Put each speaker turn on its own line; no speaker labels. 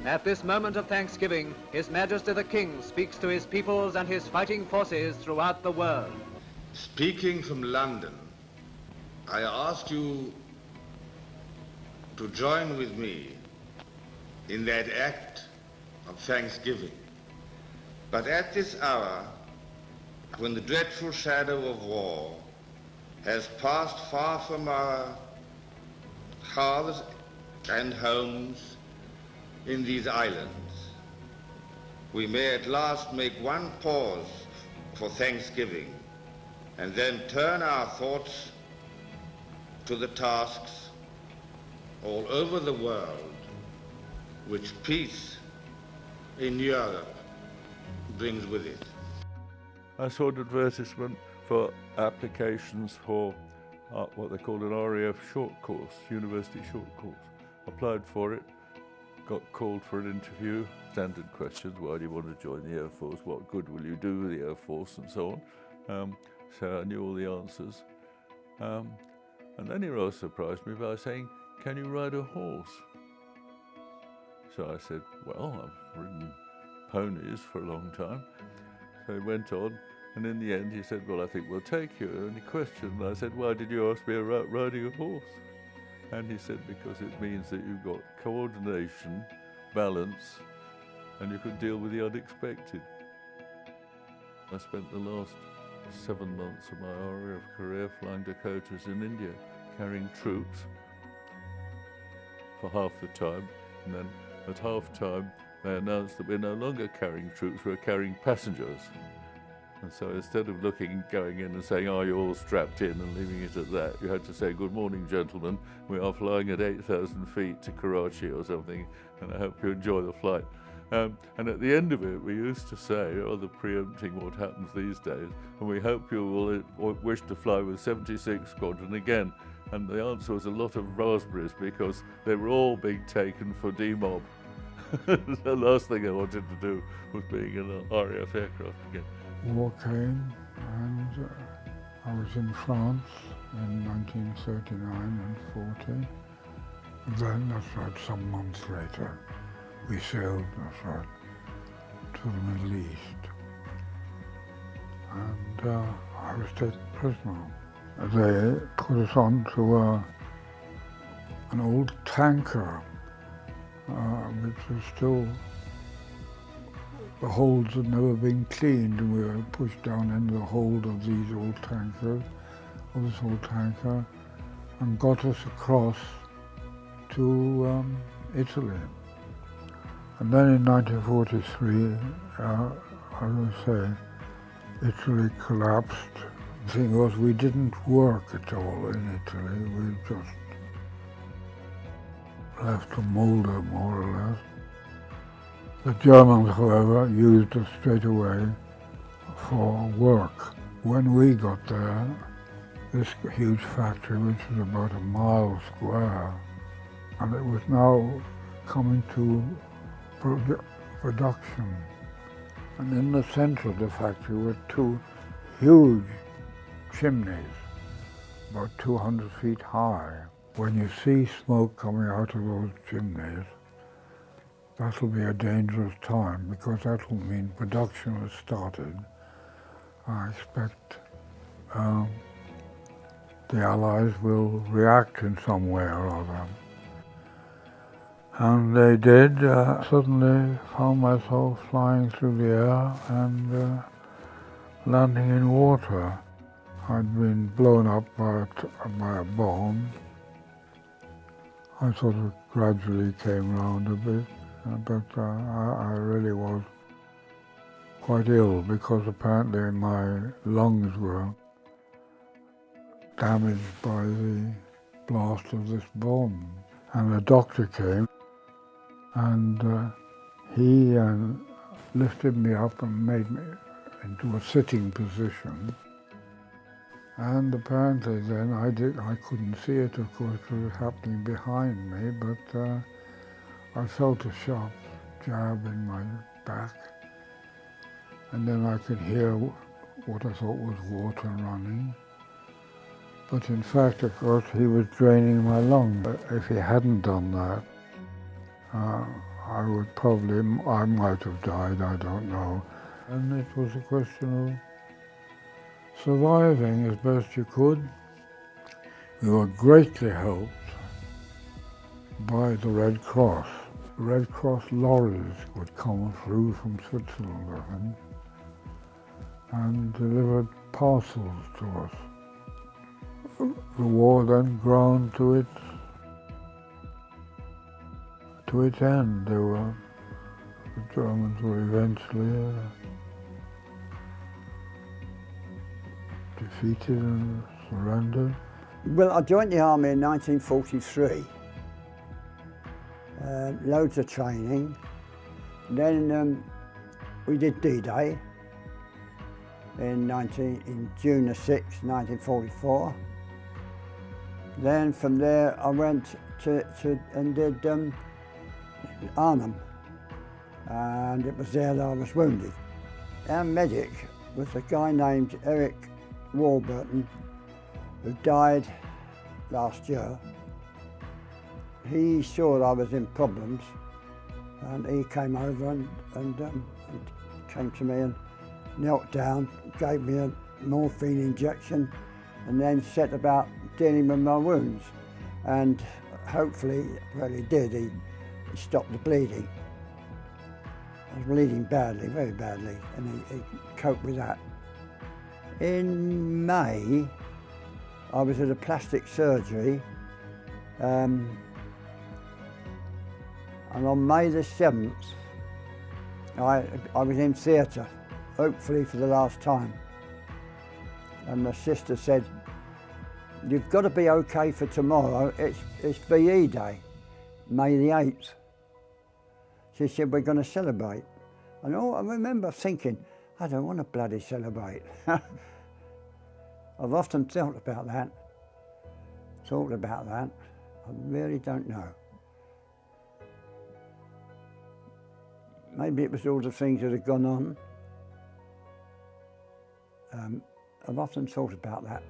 At this moment of thanksgiving, His Majesty the King speaks to his peoples and his fighting forces throughout the world.
Speaking from London, I ask you to join with me in that act of thanksgiving. But at this hour, when the dreadful shadow of war has passed far from our hearths and homes in these islands, we may at last make one pause for thanksgiving and then turn our thoughts to the tasks all over the world which peace in Europe brings with it.
I saw an advertisement for applications for what they call an RAF short course, university short course. Applied for it, got called for an interview, standard questions, why do you want to join the Air Force, what good will you do with the Air Force, and so on. So I knew all the answers. And then he rather surprised me by saying, can you ride a horse? So I said, well, I've ridden ponies for a long time. So he went on, and in the end he said, well, I think we'll take you. And he questioned, and I said, why did you ask me about riding a horse? And he said, because it means that you've got coordination, balance, and you can deal with the unexpected. I spent the last 7 months of my RAF career flying Dakotas in India, carrying troops for half the time, and then at half time they announced that we're no longer carrying troops, we're carrying passengers. And so instead of going in and saying, are you all strapped in, and leaving it at that, you had to say, good morning, gentlemen, we are flying at 8,000 feet to Karachi or something, and I hope you enjoy the flight. And at the end of it, we used to say, rather preempting what happens these days, and we hope you will wish to fly with 76 Squadron again. And the answer was a lot of raspberries, because they were all being taken for demob. The last thing I wanted to do was being in an RAF aircraft again.
War came, and I was in France in 1939 and 40. And then, that's right, some months later, we sailed, that's right, to the Middle East. And I was taken prisoner. They put us on to an old tanker, which was still, the holds had never been cleaned, and we were pushed down into the hold of these old tankers, of this old tanker, and got us across to Italy. And then in 1943, as I say, Italy collapsed. The thing was, we didn't work at all in Italy, we just left to moulder, more or less. The Germans, however, used us straight away for work. When we got there, this huge factory, which was about a mile square, and it was now coming to production. And in the center of the factory were two huge chimneys, about 200 feet high. When you see smoke coming out of those chimneys, that'll be a dangerous time, because that'll mean production has started. I expect the Allies will react in some way or other. And they did. Suddenly found myself flying through the air and landing in water. I'd been blown up by a bomb. I sort of gradually came round a bit, but I really was quite ill, because apparently my lungs were damaged by the blast of this bomb. And the doctor came, and he lifted me up and made me into a sitting position. And apparently then I couldn't see it, of course, because it was happening behind me, but I felt a sharp jab in my back. And then I could hear what I thought was water running. But in fact, of course, he was draining my lungs. If he hadn't done that, I would probably, I might have died, I don't know. And it was a question of surviving as best you could. We were greatly helped by the Red Cross. Red Cross lorries would come through from Switzerland, I think, and delivered parcels to us. The war then ground to its end. The Germans were eventually defeated and surrendered.
Well, I joined the army in 1943. Loads of training. Then we did D-Day in June the 6th, 1944. Then from there I went and did Arnhem, and it was there that I was wounded. Our medic was a guy named Eric Warburton, who died last year. He saw that I was in problems, and he came over and came to me and knelt down, gave me a morphine injection, and then set about dealing with my wounds. And hopefully, well, he did, he stopped the bleeding. I was bleeding badly, very badly, and he coped with that. In May, I was at a plastic surgery, and on May the 7th, I was in theatre, hopefully for the last time. And the sister said, "You've got to be okay for tomorrow, it's VE Day, May the 8th. She said, "We're going to celebrate." And I remember thinking, I don't want to bloody celebrate. I've often thought about that. I really don't know. Maybe it was all the things that had gone on. I've often thought about that.